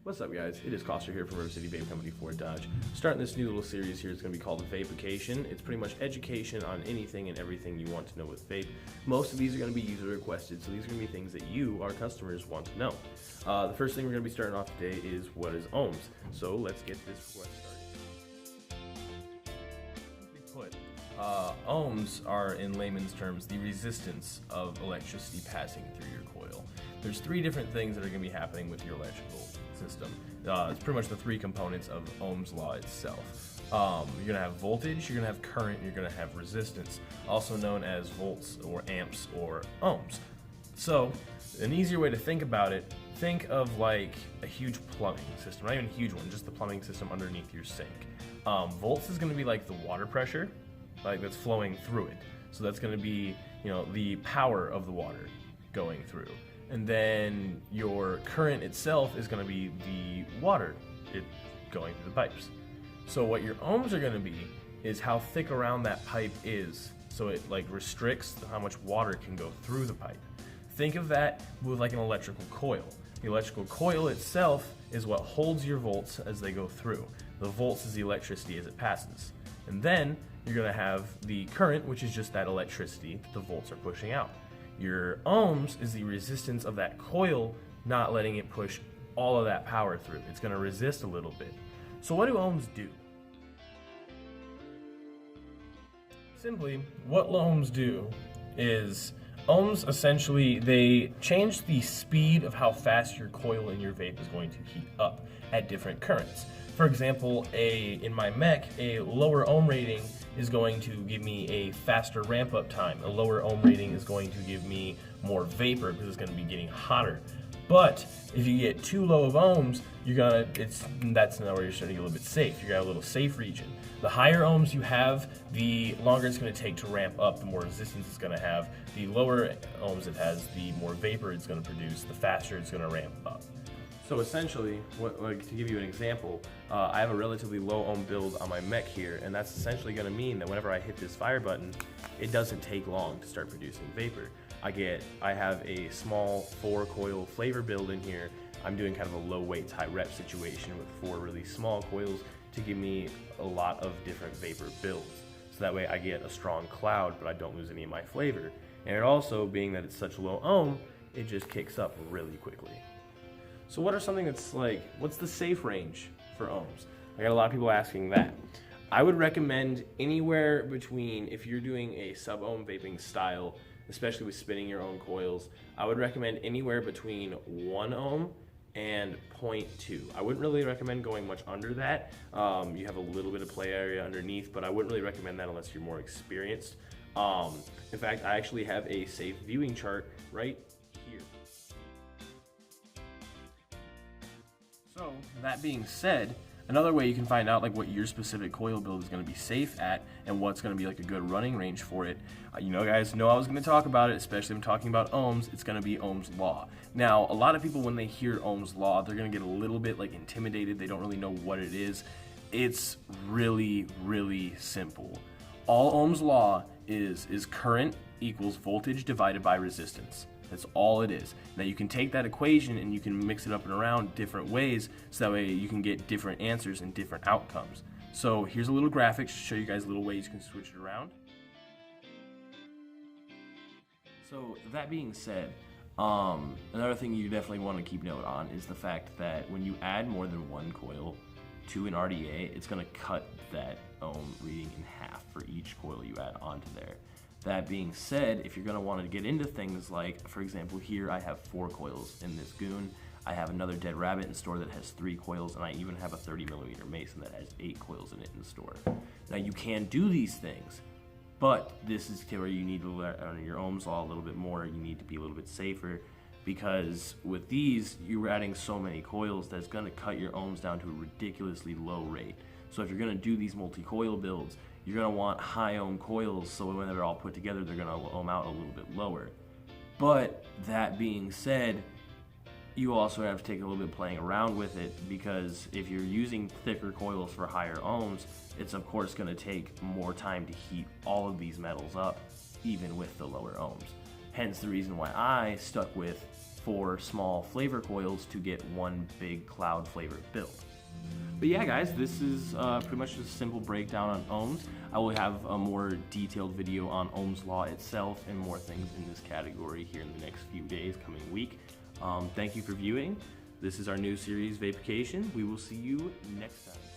What's up, guys? It is Coster here from River City Vape Company Fort Dodge. Starting this new little series here is going to be called Vapecation. It's pretty much education on anything and everything you want to know with vape. Most of these are going to be user requested, so these are going to be things that you, our customers, want to know. The first thing we're going to be starting off today is what is ohms. So let's get this request started. Ohms are, in layman's terms, the resistance of electricity passing through your coil. There's three different things that are going to be happening with your electrical system. It's pretty much the three components of Ohm's law itself. You're going to have voltage, you're going to have current, you're going to have resistance, also known as volts or amps or ohms. So, an easier way to think about it, think of like a huge plumbing system, not even a huge one, just the plumbing system underneath your sink. Volts is going to be like the water pressure, like that's flowing through it. So that's going to be, the power of the water going through. And then your current itself is going to be the water going through the pipes. So what your ohms are going to be is how thick around that pipe is. So it like restricts how much water can go through the pipe. Think of that with like an electrical coil. The electrical coil itself is what holds your volts as they go through. The volts is the electricity as it passes. And then you're going to have the current, which is just that electricity that the volts are pushing out. Your ohms is the resistance of that coil not letting it push all of that power through. It's going to resist a little bit. So what do ohms do? Simply, what ohms do is ohms essentially, they change the speed of how fast your coil in your vape is going to heat up at different currents. For example, in my mech, a lower ohm rating is going to give me a faster ramp up time. A lower ohm rating is going to give me more vapor because it's going to be getting hotter. But if you get too low of ohms, that's now where you're starting to get a little bit safe. You got a little safe region. The higher ohms you have, the longer it's going to take to ramp up, the more resistance it's going to have. The lower ohms it has, the more vapor it's going to produce, the faster it's going to ramp up. So essentially, to give you an example, I have a relatively low ohm build on my mech here, and that's essentially going to mean that whenever I hit this fire button, it doesn't take long to start producing vapor. I have a small 4-coil flavor build in here. I'm doing kind of a low weights, high rep situation with 4 really small coils to give me a lot of different vapor builds. So that way I get a strong cloud, but I don't lose any of my flavor. And it also, being that it's such low ohm, it just kicks up really quickly. So what are something that's like, what's the safe range for ohms? I got a lot of people asking that. I would recommend anywhere between, if you're doing a sub-ohm vaping style, especially with spinning your own coils, I would recommend anywhere between 1 ohm and 0.2. I wouldn't really recommend going much under that. You have a little bit of play area underneath, but I wouldn't really recommend that unless you're more experienced. In fact, I actually have a safe viewing chart right here. So, that being said, another way you can find out like what your specific coil build is going to be safe at and what's going to be like a good running range for it. Guys know I was going to talk about it, especially if I'm talking about ohms, it's going to be Ohm's law. Now, a lot of people when they hear Ohm's law, they're going to get a little bit like intimidated. They don't really know what it is. It's really, really simple. All Ohm's law is current equals voltage divided by resistance. That's all it is. Now you can take that equation and you can mix it up and around different ways so that way you can get different answers and different outcomes. So here's a little graphic to show you guys little ways you can switch it around. So that being said, another thing you definitely want to keep note on is the fact that when you add more than 1 coil to an RDA, it's going to cut that ohm reading in half for each coil you add onto there. That being said, if you're going to want to get into things like, for example, here I have 4 coils in this goon. I have another Dead Rabbit in store that has 3 coils, and I even have a 30mm Mason that has 8 coils in it in the store. Now you can do these things, but this is where you need to learn your Ohm's law a little bit more. You need to be a little bit safer, because with these, you're adding so many coils that's going to cut your ohms down to a ridiculously low rate. So if you're going to do these multi-coil builds, you're going to want high ohm coils, so when they're all put together, they're going to ohm out a little bit lower. But that being said, you also have to take a little bit playing around with it, because if you're using thicker coils for higher ohms, it's of course going to take more time to heat all of these metals up, even with the lower ohms. Hence the reason why I stuck with 4 small flavor coils to get one big cloud flavor build. But yeah guys, this is pretty much just a simple breakdown on ohms. I will have a more detailed video on Ohm's law itself and more things in this category here in the next few days, coming week. Thank you for viewing. This is our new series, Vapication. We will see you next time.